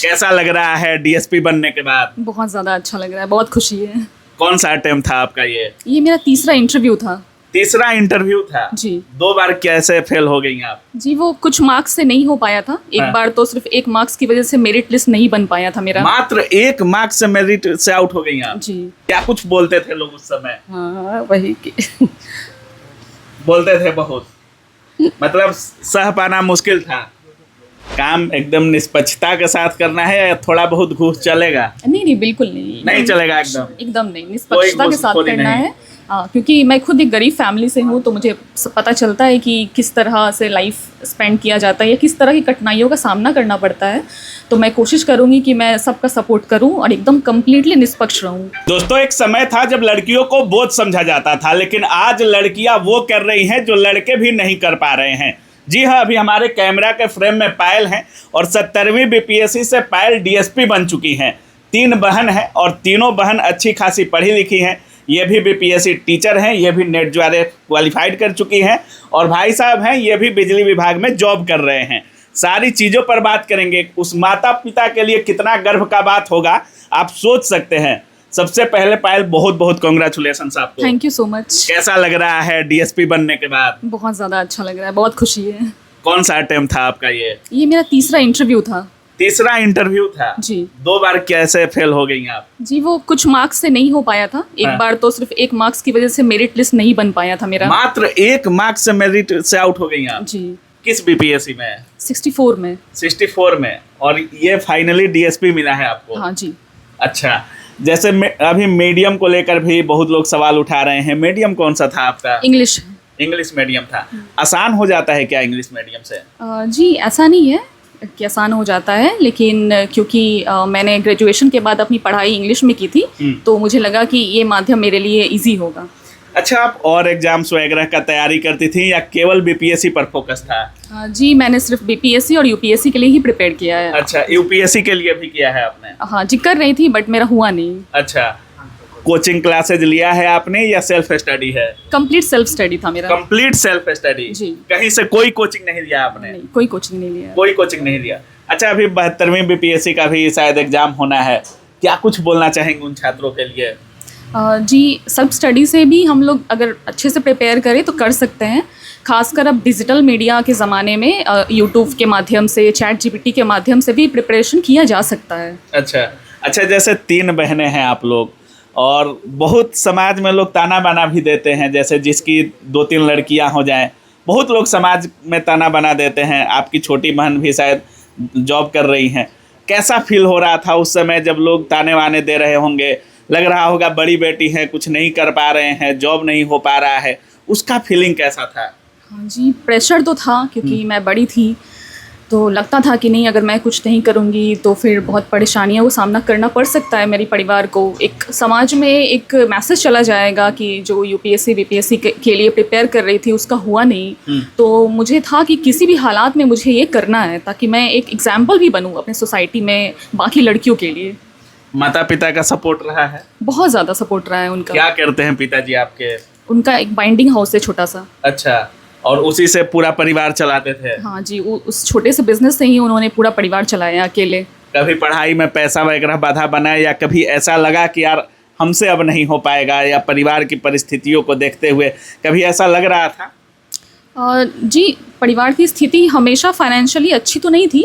कैसा लग रहा है डीएसपी बनने के बाद? बहुत ज़्यादा अच्छा लग रहा है, बहुत खुशी है। कौन सा अटेम्प्ट था आपका ये? मेरा तीसरा इंटरव्यू था। तीसरा इंटरव्यू था जी। 2 बार कैसे फेल हो गई आप? जी, वो कुछ मार्क्स से नहीं हो पाया था। एक हाँ। बार तो सिर्फ 1 मार्क्स की वजह से मेरिट लिस्ट नहीं बन पाया था मेरा। मात्र 1 मार्क्स से मेरिट से आउट हो गई आप? जी। क्या कुछ बोलते थे लोग उस समय? हाँ, वही कि बोलते थे बहुत, मतलब सह पाना मुश्किल था। काम एकदम निष्पक्षता के साथ करना है या थोड़ा बहुत घूस चलेगा? नहीं, बिल्कुल नहीं। नहीं चलेगा एकदम? एकदम नहीं, निष्पक्षता के साथ घूसखोरी करना नहीं। है। क्योंकि मैं खुद एक गरीब फैमिली से हूँ, तो मुझे पता चलता है कि किस तरह से लाइफ स्पेंड किया जाता है या किस तरह की कठिनाइयों का सामना करना पड़ता है। तो मैं कोशिश करूँगी कि मैं सबका सपोर्ट करूँ और एकदम कम्प्लीटली निष्पक्ष रहूँ। दोस्तों, एक समय था जब लड़कियों को बोझ समझा जाता था, लेकिन आज लड़कियां वो कर रही हैं जो लड़के भी नहीं कर पा रहे हैं। जी हाँ, अभी हमारे कैमरा के फ्रेम में पायल हैं और 70वीं बीपीएससी से पायल डीएसपी बन चुकी हैं। 3 बहन हैं और तीनों बहन अच्छी खासी पढ़ी लिखी हैं। ये भी बीपीएससी टीचर हैं, ये भी नेट द्वारा क्वालिफाइड कर चुकी हैं और भाई साहब हैं, ये भी बिजली विभाग में जॉब कर रहे हैं। सारी चीज़ों पर बात करेंगे। उस माता पिता के लिए कितना गर्व का बात होगा, आप सोच सकते हैं। सबसे पहले पायल, बहुत बहुत कॉन्ग्रेचुलेशन आपको। Thank you so much. कैसा लग रहा है डीएसपी बनने के बाद? बहुत ज़्यादा अच्छा लग रहा है, बहुत खुशी है। कौन सा अटेम्प्ट था आपका ये? मेरा तीसरा इंटरव्यू था। तीसरा इंटरव्यू था। जी। 2 बार कैसे फेल हो गई आप? जी, वो कुछ मार्क्स से नहीं हो पाया था। एक हाँ। बार तो सिर्फ 1 मार्क्स की वजह से मेरिट लिस्ट नहीं बन पाया था मेरा। मात्र 1 मार्क्स से मेरिट से आउट हो गई आप? जी। किस बीपीएससी में? 64 में। 64 में। और ये फाइनली डीएसपी मिला है आपको? हाँ जी। अच्छा, जैसे अभी मीडियम को लेकर भी बहुत लोग सवाल उठा रहे हैं। मीडियम कौन सा था आपका? इंग्लिश। इंग्लिश मीडियम था। आसान हो जाता है क्या इंग्लिश मीडियम से? जी, ऐसा नहीं है कि आसान हो जाता है, लेकिन क्योंकि मैंने ग्रेजुएशन के बाद अपनी पढ़ाई इंग्लिश में की थी, तो मुझे लगा कि ये माध्यम मेरे लिए इजी होगा। अच्छा, आप और एग्जाम्स वगैरह का तैयारी करती थी या केवल बीपीएससी पर फोकस था? जी, मैंने सिर्फ बीपीएससी और यूपीएससी के लिए ही प्रिपेयर किया है। अच्छा, यूपीएससी के लिए भी किया है आपने? हाँ जी, कर रही थी बट मेरा हुआ नहीं। अच्छा, कोचिंग क्लासेज लिया है आपने या सेल्फ स्टडी है? कंप्लीट सेल्फ स्टडी था मेरा। Complete self study? जी। कहीं से कोई कोचिंग नहीं लिया आपने? नहीं, कोई कोचिंग नहीं लिया। कोई कोचिंग नहीं लिया। अच्छा, अभी 72वीं बीपीएससी का भी शायद एग्जाम होना है, क्या कुछ बोलना चाहेंगे उन छात्रों के लिए? जी, सेल्फ स्टडी से भी हम लोग अगर अच्छे से प्रिपेयर करें तो कर सकते हैं। खासकर अब डिजिटल मीडिया के ज़माने में यूट्यूब के माध्यम से, चैट जीपीटी के माध्यम से भी प्रिपरेशन किया जा सकता है। अच्छा, जैसे 3 बहनें हैं आप लोग और बहुत समाज में लोग ताना बाना भी देते हैं, जैसे जिसकी 2-3 लड़कियां हो जाएं, बहुत लोग समाज में ताना बना देते हैं। आपकी छोटी बहन भी शायद जॉब कर रही हैं। कैसा फील हो रहा था उस समय जब लोग ताने वाने दे रहे होंगे? लग रहा होगा बड़ी बेटी है, कुछ नहीं कर पा रहे हैं, जॉब नहीं हो पा रहा है, उसका फीलिंग कैसा था? हाँ जी, प्रेशर तो था क्योंकि मैं बड़ी थी, तो लगता था कि नहीं, अगर मैं कुछ नहीं करूँगी तो फिर बहुत परेशानियों का सामना करना पड़ सकता है मेरे परिवार को। एक समाज में एक मैसेज चला जाएगा कि जो यूपीएससी बीपीएससी के लिए प्रिपेयर कर रही थी उसका हुआ नहीं। तो मुझे था कि किसी भी हालात में मुझे ये करना है ताकि मैं एक एग्जाम्पल भी बनूँ अपने सोसाइटी में बाकी लड़कियों के लिए। माता पिता का सपोर्ट रहा है? बहुत ज़्यादा सपोर्ट रहा है उनका। क्या करते हैं पिताजी आपके? उनका एक बाइंडिंग हाउस है छोटा सा। अच्छा, और उसी से पूरा परिवार चलाते थे? हाँ जी, उस छोटे से बिजनेस से ही उन्होंने पूरा परिवार चलाया अकेले। कभी पढ़ाई में पैसा वगैरह बाधा बना या कभी ऐसा लगा कि यार हमसे अब नहीं हो पाएगा, या परिवार की परिस्थितियों को देखते हुए कभी ऐसा लग रहा था? जी, परिवार की स्थिति हमेशा फाइनेंशियली अच्छी तो नहीं थी,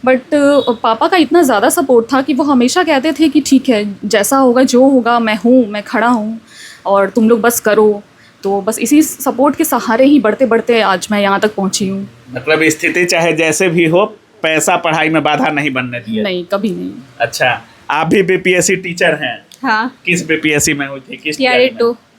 बट पापा का इतना ज़्यादा सपोर्ट था कि वो हमेशा कहते थे कि ठीक है, जैसा होगा जो होगा, मैं खड़ा हूँ और तुम लोग बस करो। तो बस इसी सपोर्ट के सहारे ही बढ़ते बढ़ते आज मैं यहाँ तक पहुँची हूँ। मतलब स्थिति चाहे जैसे भी हो, पैसा पढ़ाई में बाधा नहीं बनने दिया? नहीं, कभी नहीं। अच्छा, आप भी बीपीएससी टीचर हैं? हाँ। किस बीपीएससी में हुई थी? किस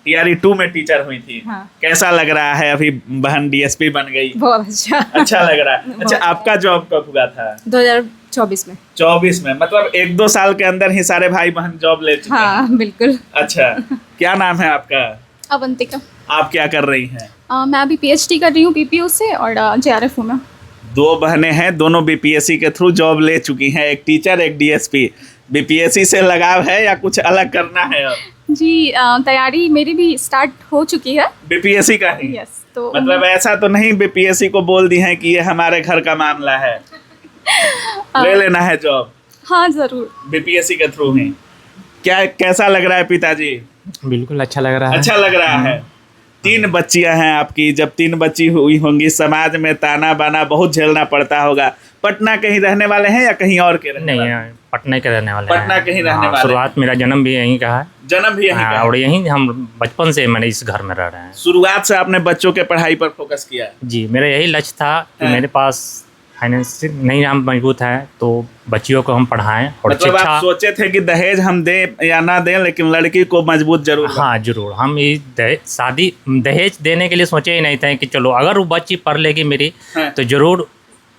TRE 2 में टीचर हुई थी? हाँ। कैसा लग रहा है अभी बहन डीएसपी बन गई? बहुत अच्छा। अच्छा लग रहा है। अच्छा, आपका जॉब कब हुआ था? 2024 में। 24 में, मतलब 1-2 साल के अंदर ही सारे भाई बहन जॉब ले चुके हैं? हाँ, बिल्कुल। अच्छा, क्या नाम है आपका? अवंतिका। आप क्या कर रही हैं? मैं अभी पीएचडी कर रही हूँ बीपीओ से और जेआरएफ हूँ मैं। 2 बहनें हैं, दोनों बीपीएससी के थ्रू जॉब ले चुकी हैं, एक टीचर एक डीएसपी। बीपीएससी से लगाव है या कुछ अलग करना है अब? जी, तैयारी मेरी भी स्टार्ट हो चुकी है। बीपीएससी का ही? यस। तो मतलब ऐसा तो नहीं बीपीएससी को बोल दी है कि ये हमारे घर का मामला है, ले लेना है जॉब? हाँ ज़रूर। बीपीएससी के थ्रू ही। क्या कैसा लग रहा है पिताजी? बिल्कुल अच्छा लग रहा है। अच्छा लग रहा है। 3 बच्चियां हैं आपकी, जब 3 बच्ची हुई होंगी, समाज में ताना बाना बहुत झेलना पड़ता होगा। पटना कहीं रहने वाले हैं या कहीं और के रहने नहीं वाले? है, पटना के रहने वाले पटना के ही रहने वाले। शुरुआत मेरा जन्म भी यहीं का है। जन्म भी यहीं का है। और यहीं हम बचपन से मैंने इस घर में रह रहे हैं। शुरुआत से आपने बच्चों के पढ़ाई पर फोकस किया? जी, मेरा यही लक्ष्य था कि हाँ। मेरे पास फाइनेंस नहीं हम मजबूत है तो बच्चियों को हम पढ़ाएं और मतलब शिक्षा। आप सोचे थे कि दहेज हम दें या ना दें, लेकिन लड़की को मजबूत जरूर बनाएं। हाँ जरूर, हम ये शादी दहेज देने के लिए सोचे ही नहीं थे कि चलो अगर वो बच्ची पढ़ लेगी मेरी हाँ। तो जरूर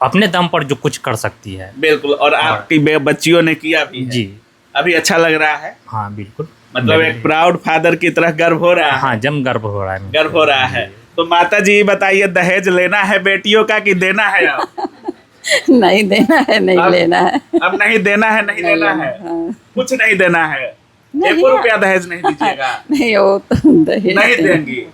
अपने दम पर जो कुछ कर सकती है। बिल्कुल। और आपकी बच्चियों ने किया भी है। जी अभी अच्छा लग रहा है? हाँ बिल्कुल। मतलब एक प्राउड फादर की तरह गर्व हो रहा है? हाँ जम गर्व हो रहा है। गर्व हो रहा है। तो माता जी बताइए, दहेज लेना है बेटियों का कि देना है? अब नहीं देना है, नहीं अब- लेना है। अब नहीं देना है, नहीं लेना है, हाँ। कुछ नहीं देना है। नहीं, 1 रुपया दहेज नहीं दीजिएगा? नहीं वो तो दहेज नहीं देंगी।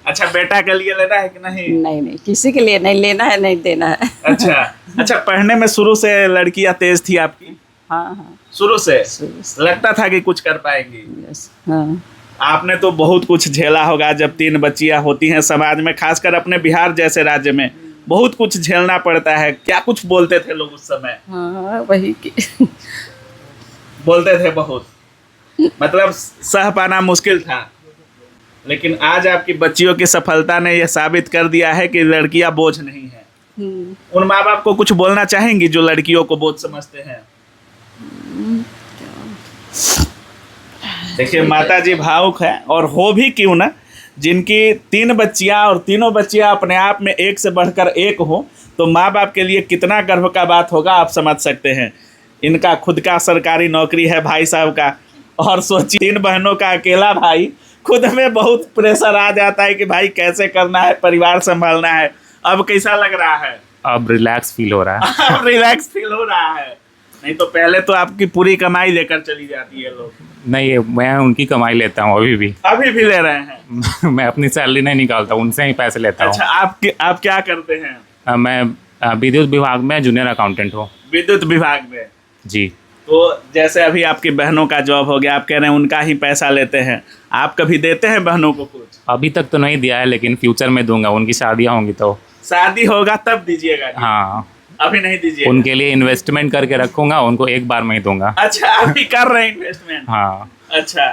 अच्छा, बेटा के लिए लेना है कि नहीं? नहीं नहीं, किसी के लिए नहीं लेना है, नहीं देना है। अच्छा अच्छा। पढ़ने में शुरू से लड़कियां तेज थी आपकी? हाँ हाँ, शुरू से शुरू से। लगता था कि कुछ कर पाएंगी? यस, हाँ। आपने तो बहुत कुछ झेला होगा जब 3 बच्चियां होती हैं समाज में, खासकर अपने बिहार जैसे राज्य में बहुत कुछ झेलना पड़ता है। क्या कुछ बोलते थे लोग उस समय? हाँ वही की। बोलते थे बहुत, मतलब सह पाना मुश्किल था। लेकिन आज आपकी बच्चियों की सफलता ने यह साबित कर दिया है कि लड़कियां बोझ नहीं है। उन माँ बाप को कुछ बोलना चाहेंगी जो लड़कियों को बोझ समझते हैं? देखिए माता जी भावुक है, और हो भी क्यों ना, जिनकी 3 बच्चियां और तीनों बच्चियां अपने आप में एक से बढ़कर एक हो, तो माँ बाप के लिए कितना गर्व का बात होगा आप समझ सकते हैं। इनका खुद का सरकारी नौकरी है भाई साहब का, और सोचिए 3 बहनों का अकेला भाई, खुद में बहुत प्रेशर आ जाता है कि भाई कैसे करना है, परिवार संभालना है। अब कैसा लग रहा है? अब रिलैक्स फील हो रहा है। अब रिलैक्स फील हो रहा है? नहीं तो पहले तो आपकी पूरी कमाई लेकर चली जाती है लोग। नहीं, मैं उनकी कमाई लेता हूँ अभी भी। अभी भी ले रहे हैं? मैं अपनी सैलरी नहीं निकालता, उनसे ही पैसे लेता हूँ। अच्छा, आप क्या करते हैं? मैं विद्युत विभाग में जूनियर अकाउंटेंट हूँ। विद्युत विभाग में? जी। तो जैसे अभी आपकी बहनों का जॉब हो गया, आप कह रहे हैं उनका ही पैसा लेते हैं, आप कभी देते हैं बहनों को कुछ? अभी तक तो नहीं दिया है, लेकिन फ्यूचर में दूंगा। उनकी शादियाँ होंगी तो। शादी होगा तब दीजिएगा? हाँ, अभी नहीं दीजिएगा? उनके लिए इन्वेस्टमेंट करके रखूंगा, उनको एक बार में ही दूंगा। अच्छा, अभी कर रहे हैं इन्वेस्टमेंट? हाँ। अच्छा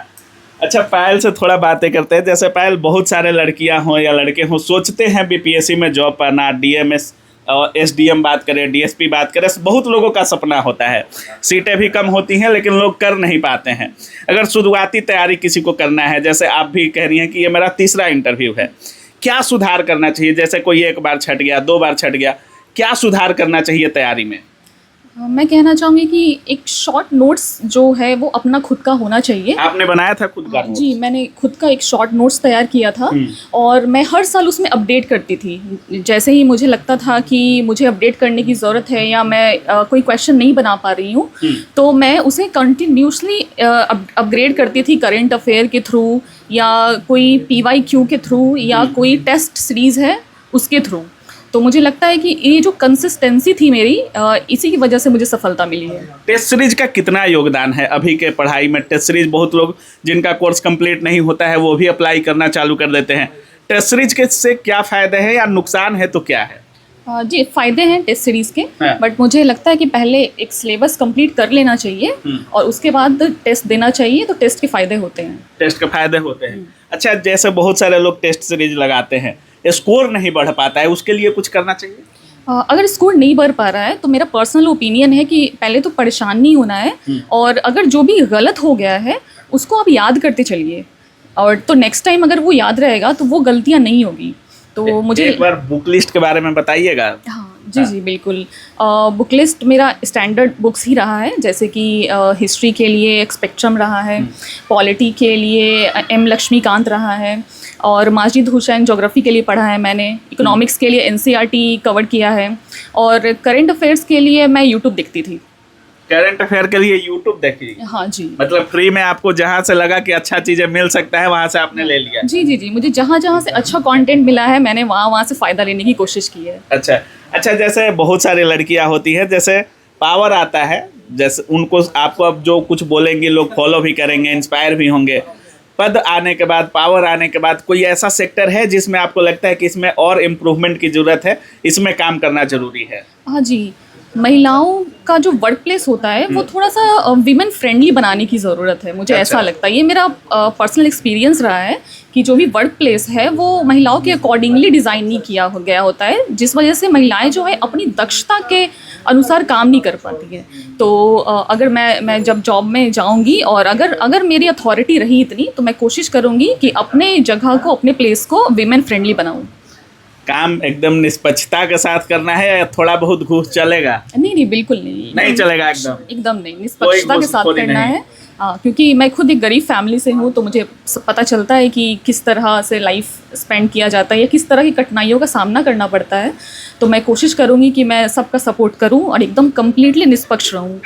अच्छा। पायल से थोड़ा बातें करते हैं। जैसे पायल, बहुत सारे लड़कियां हों या लड़के हों, सोचते हैं बीपीएससी में जॉब पाना, डीएमएस और एसडीएम बात करें, डीएसपी बात करें, बहुत लोगों का सपना होता है। सीटें भी कम होती हैं लेकिन लोग कर नहीं पाते हैं। अगर शुरुआती तैयारी किसी को करना है, जैसे आप भी कह रही हैं कि ये मेरा 3रा इंटरव्यू है, क्या सुधार करना चाहिए? जैसे कोई 1 बार छट गया, 2 बार छट गया, क्या सुधार करना चाहिए तैयारी में? मैं कहना चाहूँगी कि एक शॉर्ट नोट्स जो है वो अपना खुद का होना चाहिए। आपने बनाया था खुद का? जी, मैंने खुद का एक शॉर्ट नोट्स तैयार किया था और मैं हर साल उसमें अपडेट करती थी। जैसे ही मुझे लगता था कि मुझे अपडेट करने की ज़रूरत है या मैं कोई क्वेश्चन नहीं बना पा रही हूँ, तो मैं उसे कंटिन्यूसली अपग्रेड करती थी, करंट अफेयर के थ्रू या कोई PYQ के थ्रू या कोई टेस्ट सीरीज़ है उसके थ्रू। तो मुझे लगता है कि ये जो कंसिस्टेंसी थी मेरी, इसी की वजह से मुझे सफलता मिली है। टेस्ट सीरीज का कितना योगदान है अभी के पढ़ाई में? टेस्ट सीरीज बहुत लोग जिनका कोर्स कंप्लीट नहीं होता है वो भी अप्लाई करना चालू कर देते हैं। टेस्ट सीरीज के से क्या फ़ायदे हैं या नुकसान है तो क्या है? जी, फ़ायदे हैं टेस्ट सीरीज़ के, हाँ। बट मुझे लगता है कि पहले एक सिलेबस कंप्लीट कर लेना चाहिए और उसके बाद टेस्ट देना चाहिए, तो टेस्ट के फ़ायदे होते हैं। टेस्ट के फ़ायदे होते हैं। अच्छा, जैसे बहुत सारे लोग टेस्ट सीरीज लगाते हैं, स्कोर नहीं बढ़ पाता है, उसके लिए कुछ करना चाहिए? अगर स्कोर नहीं बढ़ पा रहा है तो मेरा पर्सनल ओपिनियन है कि पहले तो परेशान नहीं होना है, और अगर जो भी गलत हो गया है उसको आप याद करते चलिए, और तो नेक्स्ट टाइम अगर वो याद रहेगा तो वो गलतियाँ नहीं होगी। तो मुझे एक बार बुक लिस्ट के बारे में बताइएगा। हाँ जी जी बिल्कुल। बुक लिस्ट मेरा स्टैंडर्ड बुक्स ही रहा है, जैसे कि हिस्ट्री के लिए एक स्पेक्ट्रम रहा है, पॉलिटी के लिए M लक्ष्मीकांत रहा है, और माजिद हुसैन ज्योग्राफी के लिए पढ़ा है मैंने, इकोनॉमिक्स के लिए NCERT कवर किया है, और करंट अफेयर्स के लिए मैं यूट्यूब देखती थी। करंट अफेयर के लिए यूट्यूब देखिए? हाँ जी। मतलब फ्री में आपको जहाँ से लगा कि अच्छा चीज़ें मिल सकता है वहाँ से आपने ले लिया? जी जी जी, मुझे जहाँ जहाँ से अच्छा कंटेंट मिला है मैंने वहाँ से फ़ायदा लेने की कोशिश की है। अच्छा अच्छा। जैसे बहुत सारी लड़कियां होती हैं, जैसे पावर आता है, जैसे उनको आपको अब जो कुछ बोलेंगे लोग फॉलो भी करेंगे, इंस्पायर भी होंगे। पद आने के बाद, पावर आने के बाद कोई ऐसा सेक्टर है जिसमें आपको लगता है कि इसमें और इम्प्रूवमेंट की ज़रूरत है, इसमें काम करना ज़रूरी है? हाँ जी, महिलाओं का जो वर्क प्लेस होता है वो थोड़ा सा वीमेन फ्रेंडली बनाने की ज़रूरत है, मुझे ऐसा लगता है। ये मेरा पर्सनल एक्सपीरियंस रहा है कि जो भी वर्क प्लेस है वो महिलाओं के अकॉर्डिंगली डिज़ाइन नहीं किया गया होता है, जिस वजह से महिलाएं जो है अपनी दक्षता के अनुसार काम नहीं कर पाती है। तो अगर मैं जब जॉब में जाऊंगी और अगर मेरी अथॉरिटी रही इतनी, तो मैं कोशिश करूंगी कि अपने जगह को, अपने प्लेस को वीमेन फ्रेंडली बनाऊं। काम एकदम निष्पक्षता के साथ करना है या थोड़ा बहुत घूस चलेगा? नहीं, बिल्कुल नहीं। नहीं चलेगा एकदम नहीं, निष्पक्षता के साथ करना है। क्योंकि मैं खुद एक गरीब फैमिली से हूँ, तो मुझे पता चलता है कि किस तरह से लाइफ स्पेंड किया जाता है या किस तरह की कठिनाइयों का सामना करना पड़ता है। तो मैं कोशिश करूँगी कि मैं सबका सपोर्ट करूँ और एकदम कम्प्लीटली निष्पक्ष रहूँ।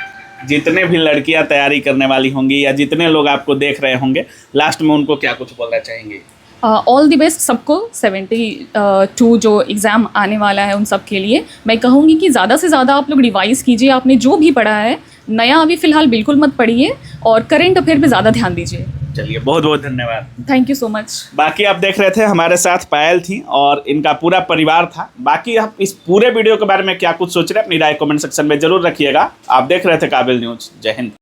जितने भी लड़कियां तैयारी करने वाली होंगी या जितने लोग आपको देख रहे होंगे, लास्ट में उनको क्या कुछ बोलना चाहेंगे? ऑल द बेस्ट सबको। 72 जो एग्ज़ाम आने वाला है उन सब के लिए मैं कहूँगी कि ज़्यादा से ज़्यादा आप लोग रिवाइज़ कीजिए। आपने जो भी पढ़ा है नया अभी फ़िलहाल बिल्कुल मत पढ़िए और करेंट अफेयर पे ज़्यादा ध्यान दीजिए। चलिए, बहुत बहुत धन्यवाद। Thank you so much. बाकी आप देख रहे थे हमारे साथ पायल थी और इनका पूरा परिवार था। बाकी आप इस पूरे वीडियो के बारे में क्या कुछ सोच रहे हैं, अपनी राय कमेंट सेक्शन में जरूर रखिएगा। आप देख रहे थे काबिल न्यूज़। जय हिंद।